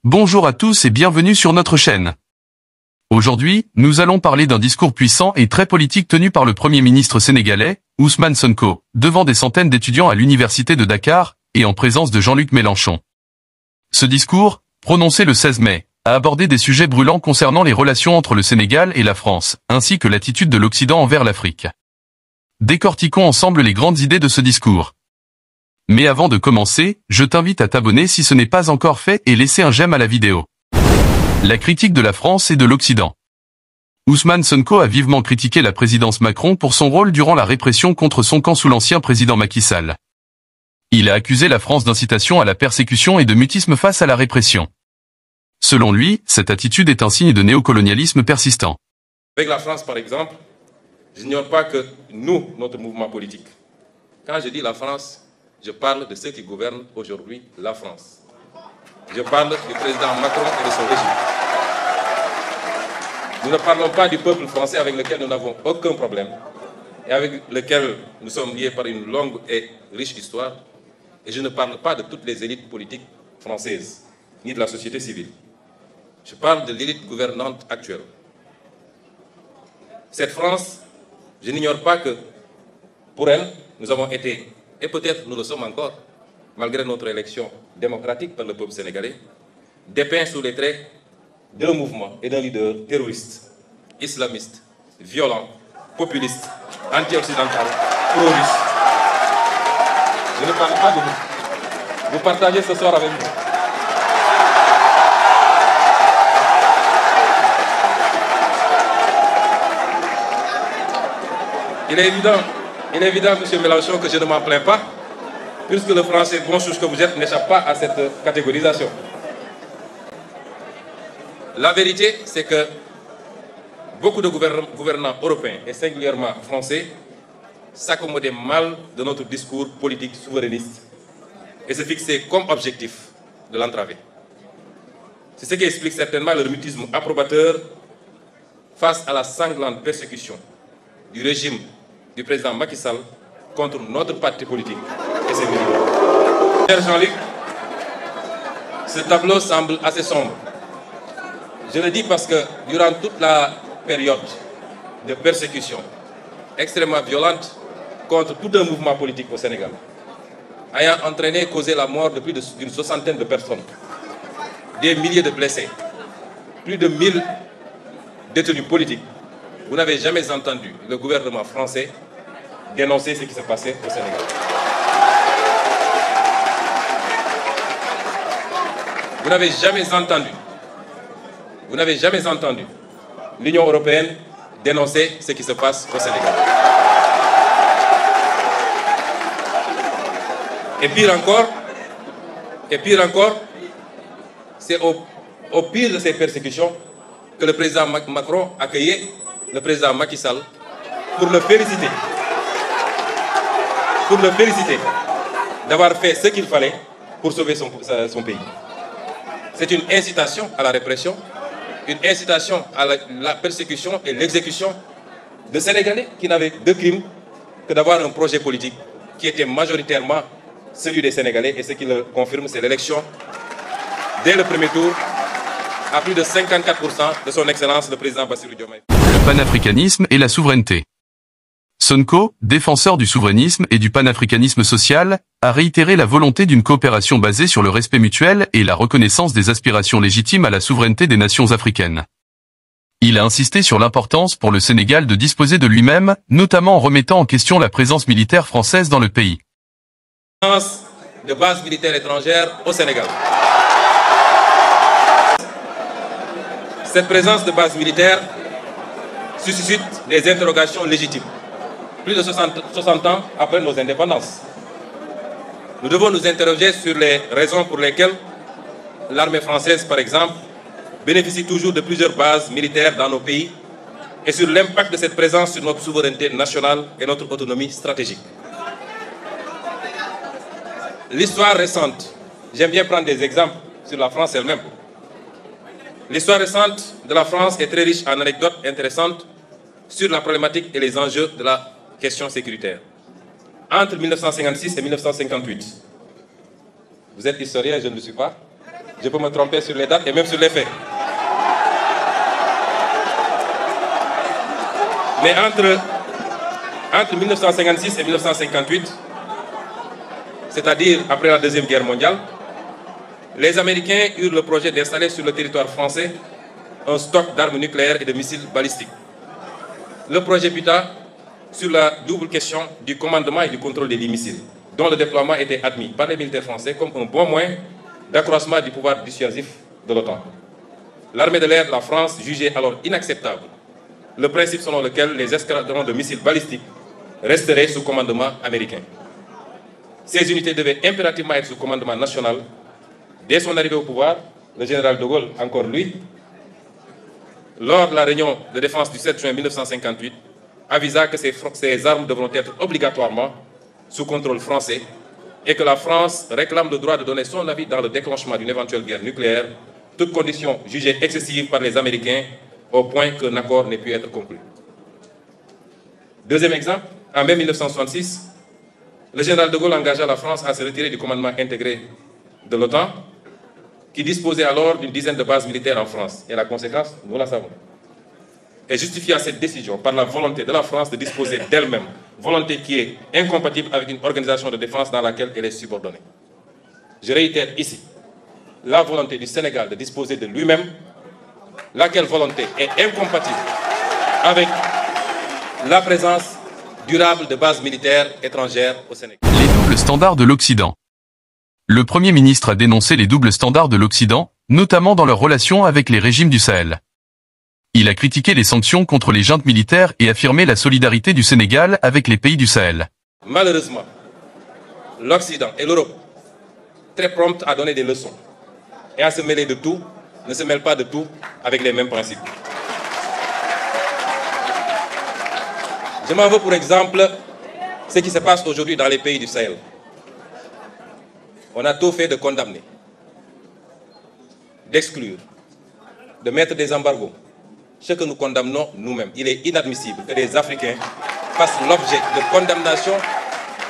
Bonjour à tous et bienvenue sur notre chaîne. Aujourd'hui, nous allons parler d'un discours puissant et très politique tenu par le Premier ministre sénégalais, Ousmane Sonko, devant des centaines d'étudiants à l'université de Dakar, et en présence de Jean-Luc Mélenchon. Ce discours, prononcé le 16 mai, a abordé des sujets brûlants concernant les relations entre le Sénégal et la France, ainsi que l'attitude de l'Occident envers l'Afrique. Décortiquons ensemble les grandes idées de ce discours. Mais avant de commencer, je t'invite à t'abonner si ce n'est pas encore fait et laisser un j'aime à la vidéo. La critique de la France et de l'Occident. Ousmane Sonko a vivement critiqué la présidence Macron pour son rôle durant la répression contre son camp sous l'ancien président Macky Sall. Il a accusé la France d'incitation à la persécution et de mutisme face à la répression. Selon lui, cette attitude est un signe de néocolonialisme persistant. Avec la France, par exemple, j'ignore pas que nous, notre mouvement politique, quand je dis la France, je parle de ceux qui gouvernent aujourd'hui la France. Je parle du président Macron et de son régime. Nous ne parlons pas du peuple français avec lequel nous n'avons aucun problème et avec lequel nous sommes liés par une longue et riche histoire. Et je ne parle pas de toutes les élites politiques françaises, ni de la société civile. Je parle de l'élite gouvernante actuelle. Cette France, je n'ignore pas que, pour elle, nous avons été, et peut-être nous le sommes encore, malgré notre élection démocratique par le peuple sénégalais, dépeints sous les traits d'un mouvement et d'un leader terroriste, islamiste, violent, populiste, anti-occidental, pro-russe. Je ne parle pas de vous. Vous partagez ce soir avec nous. Il est évident, M. Mélenchon, que je ne m'en plains pas, puisque le français bon chose que vous êtes n'échappe pas à cette catégorisation. La vérité, c'est que beaucoup de gouvernants européens, et singulièrement français, s'accommodaient mal de notre discours politique souverainiste et se fixaient comme objectif de l'entraver. C'est ce qui explique certainement leur mutisme approbateur face à la sanglante persécution du régime du président Macky Sall contre notre parti politique et ses militants. Cher Jean-Luc, ce tableau semble assez sombre. Je le dis parce que durant toute la période de persécution extrêmement violente contre tout un mouvement politique au Sénégal, ayant entraîné et causé la mort de plus d'une soixantaine de personnes, des milliers de blessés, plus de 1000 détenus politiques, vous n'avez jamais entendu le gouvernement français dénoncer ce qui se passait au Sénégal. Vous n'avez jamais entendu l'Union européenne dénoncer ce qui se passe au Sénégal. Et pire encore, c'est au pire de ces persécutions que le président Macron accueillait le président Macky Sall pour le féliciter d'avoir fait ce qu'il fallait pour sauver son pays. C'est une incitation à la répression, une incitation à la persécution et l'exécution de Sénégalais qui n'avaient de crime que d'avoir un projet politique qui était majoritairement celui des Sénégalais, et ce qui le confirme, c'est l'élection dès le premier tour à plus de 54% de son excellence le président Bassirou Diomaye. Le panafricanisme et la souveraineté. Sonko, défenseur du souverainisme et du panafricanisme social, a réitéré la volonté d'une coopération basée sur le respect mutuel et la reconnaissance des aspirations légitimes à la souveraineté des nations africaines. Il a insisté sur l'importance pour le Sénégal de disposer de lui-même, notamment en remettant en question la présence militaire française dans le pays. De bases militaires étrangères au Sénégal. Cette présence de bases militaires suscite des interrogations légitimes, plus de 60 ans après nos indépendances. Nous devons nous interroger sur les raisons pour lesquelles l'armée française, par exemple, bénéficie toujours de plusieurs bases militaires dans nos pays et sur l'impact de cette présence sur notre souveraineté nationale et notre autonomie stratégique. L'histoire récente, j'aime bien prendre des exemples sur la France elle-même. L'histoire récente de la France est très riche en anecdotes intéressantes sur la problématique et les enjeux de la question sécuritaire. Entre 1956 et 1958, vous êtes historien, je ne le suis pas, Je peux me tromper sur les dates et même sur les faits. Mais entre 1956 et 1958, c'est-à-dire après la Deuxième Guerre mondiale, les Américains eurent le projet d'installer sur le territoire français un stock d'armes nucléaires et de missiles balistiques. Le projet buta sur la double question du commandement et du contrôle des missiles, dont le déploiement était admis par les militaires français comme un bon moyen d'accroissement du pouvoir dissuasif de l'OTAN. L'armée de l'air de la France jugeait alors inacceptable le principe selon lequel les escadrons de missiles balistiques resteraient sous commandement américain. Ces unités devaient impérativement être sous commandement national. Dès son arrivée au pouvoir, le général de Gaulle, encore lui, lors de la réunion de défense du 7 juin 1958, avisa que ces armes devront être obligatoirement sous contrôle français et que la France réclame le droit de donner son avis dans le déclenchement d'une éventuelle guerre nucléaire, toutes conditions jugées excessives par les Américains au point qu'un accord n'ait pu être conclu. Deuxième exemple, en mai 1966, le général de Gaulle engagea la France à se retirer du commandement intégré de l'OTAN, qui disposait alors d'une dizaine de bases militaires en France. Et la conséquence, nous la savons. Et justifia cette décision par la volonté de la France de disposer d'elle-même, volonté qui est incompatible avec une organisation de défense dans laquelle elle est subordonnée. Je réitère ici la volonté du Sénégal de disposer de lui-même, laquelle volonté est incompatible avec la présence durable de bases militaires étrangères au Sénégal. Les doubles standards de l'Occident. Le Premier ministre a dénoncé les doubles standards de l'Occident, notamment dans leurs relations avec les régimes du Sahel. Il a critiqué les sanctions contre les juntes militaires et affirmé la solidarité du Sénégal avec les pays du Sahel. Malheureusement, l'Occident et l'Europe, très promptes à donner des leçons et à se mêler de tout, ne se mêlent pas de tout avec les mêmes principes. Je m'en veux pour exemple ce qui se passe aujourd'hui dans les pays du Sahel. On a tout fait de condamner, d'exclure, de mettre des embargos. Ce que nous condamnons nous-mêmes. Il est inadmissible que les Africains fassent l'objet de condamnation,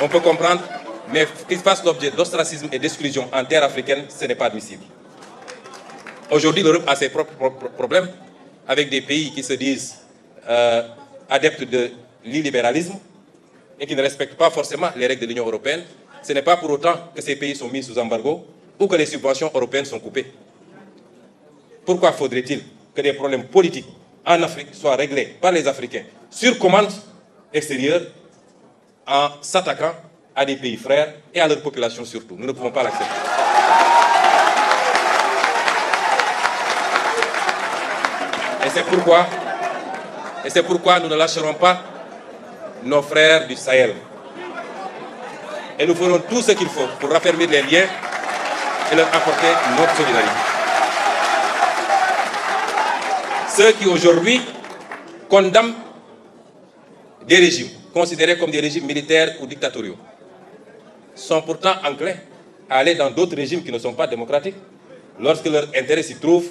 on peut comprendre, mais qu'ils fassent l'objet d'ostracisme et d'exclusion en terre africaine, ce n'est pas admissible. Aujourd'hui, l'Europe a ses propres problèmes avec des pays qui se disent adeptes de l'illibéralisme et qui ne respectent pas forcément les règles de l'Union européenne. Ce n'est pas pour autant que ces pays sont mis sous embargo ou que les subventions européennes sont coupées. Pourquoi faudrait-il que des problèmes politiques en Afrique soient réglés par les Africains sur commande extérieure en s'attaquant à des pays frères et à leur population surtout? Nous ne pouvons pas l'accepter. Et c'est pourquoi nous ne lâcherons pas nos frères du Sahel. Et nous ferons tout ce qu'il faut pour raffermir les liens et leur apporter notre solidarité. Ceux qui aujourd'hui condamnent des régimes considérés comme des régimes militaires ou dictatoriaux sont pourtant enclins à aller dans d'autres régimes qui ne sont pas démocratiques lorsque leur intérêt s'y trouve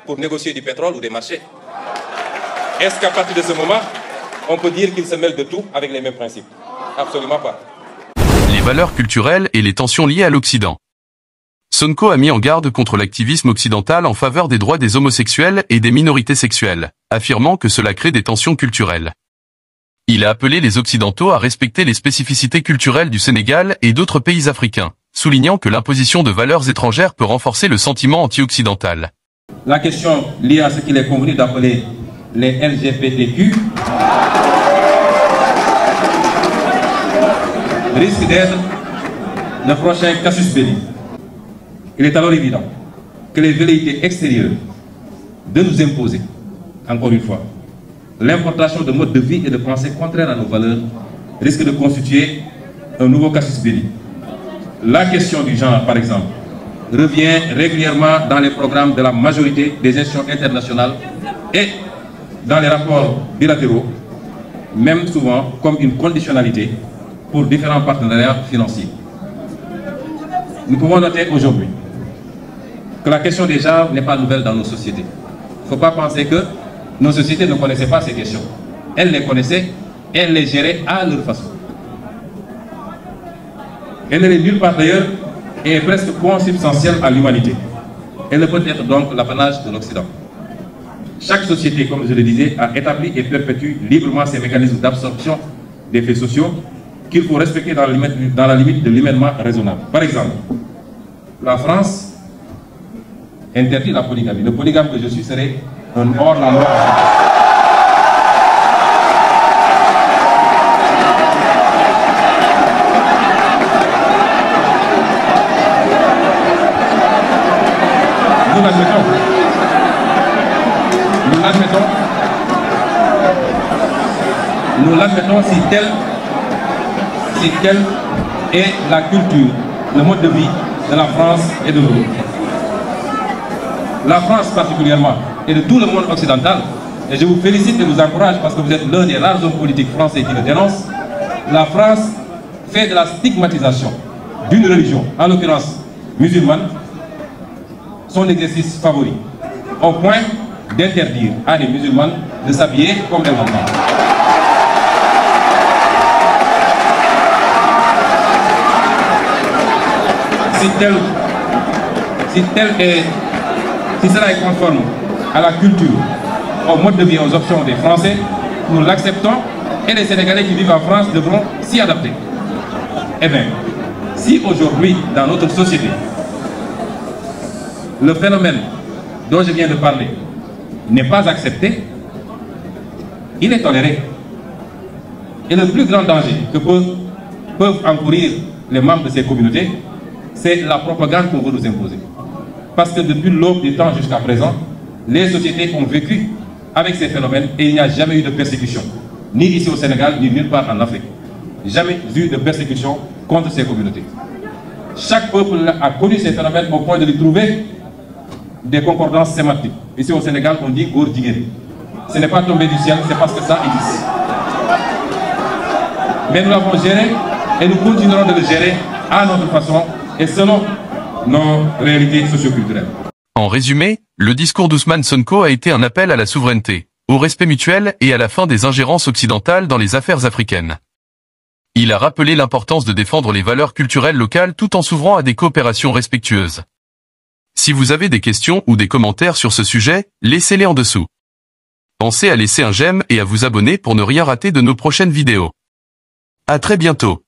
pour négocier du pétrole ou des marchés. Est-ce qu'à partir de ce moment, on peut dire qu'ils se mêlent de tout avec les mêmes principes? Absolument pas. Les valeurs culturelles et les tensions liées à l'Occident. Sonko a mis en garde contre l'activisme occidental en faveur des droits des homosexuels et des minorités sexuelles, affirmant que cela crée des tensions culturelles. Il a appelé les Occidentaux à respecter les spécificités culturelles du Sénégal et d'autres pays africains, soulignant que l'imposition de valeurs étrangères peut renforcer le sentiment anti-occidental. La question liée à ce qu'il est convenu d'appeler les LGBTQ risque d'être le prochain casus belli. Il est alors évident que les velléités extérieures de nous imposer, encore une fois, l'importation de modes de vie et de pensée contraires à nos valeurs risque de constituer un nouveau casus belli. La question du genre, par exemple, revient régulièrement dans les programmes de la majorité des institutions internationales et dans les rapports bilatéraux, même souvent comme une conditionnalité pour différents partenariats financiers. Nous pouvons noter aujourd'hui que la question des genres n'est pas nouvelle dans nos sociétés. Il ne faut pas penser que nos sociétés ne connaissaient pas ces questions. Elles les connaissaient et elles les géraient à leur façon. Elle n'est nulle part d'ailleurs et est presque consubstantielle à l'humanité. Elle ne peut être donc l'apanage de l'Occident. Chaque société, comme je le disais, a établi et perpétue librement ses mécanismes d'absorption des faits sociaux qu'il faut respecter dans la limite de l'humainement raisonnable. Par exemple, la France interdit la polygamie. Le polygame que je suis serait un hors-la-loi. Nous l'admettons si telle est la culture, le mode de vie de la France et de l'Europe. La France particulièrement, et de tout le monde occidental, et je vous félicite et vous encourage parce que vous êtes l'un des rares hommes politiques français qui le dénoncent, la France fait de la stigmatisation d'une religion, en l'occurrence musulmane, son exercice favori, au point d'interdire à les musulmanes de s'habiller comme elles l'entendent. Si cela est conforme à la culture, au mode de vie, aux options des Français, nous l'acceptons et les Sénégalais qui vivent en France devront s'y adapter. Eh bien, si aujourd'hui, dans notre société, le phénomène dont je viens de parler n'est pas accepté, il est toléré. Et le plus grand danger que peuvent encourir les membres de ces communautés, c'est la propagande qu'on veut nous imposer. Parce que depuis l'aube du temps jusqu'à présent, les sociétés ont vécu avec ces phénomènes et il n'y a jamais eu de persécution, ni ici au Sénégal, ni nulle part en Afrique. Jamais eu de persécution contre ces communautés. Chaque peuple a connu ces phénomènes au point de lui trouver des concordances sémantiques. Ici au Sénégal, on dit gourdigé. Ce n'est pas tombé du ciel, c'est parce que ça existe. Mais nous l'avons géré et nous continuerons de le gérer à notre façon et selon nos réalités socioculturelles. En résumé, le discours d'Ousmane Sonko a été un appel à la souveraineté, au respect mutuel et à la fin des ingérences occidentales dans les affaires africaines. Il a rappelé l'importance de défendre les valeurs culturelles locales tout en s'ouvrant à des coopérations respectueuses. Si vous avez des questions ou des commentaires sur ce sujet, laissez-les en dessous. Pensez à laisser un j'aime et à vous abonner pour ne rien rater de nos prochaines vidéos. À très bientôt.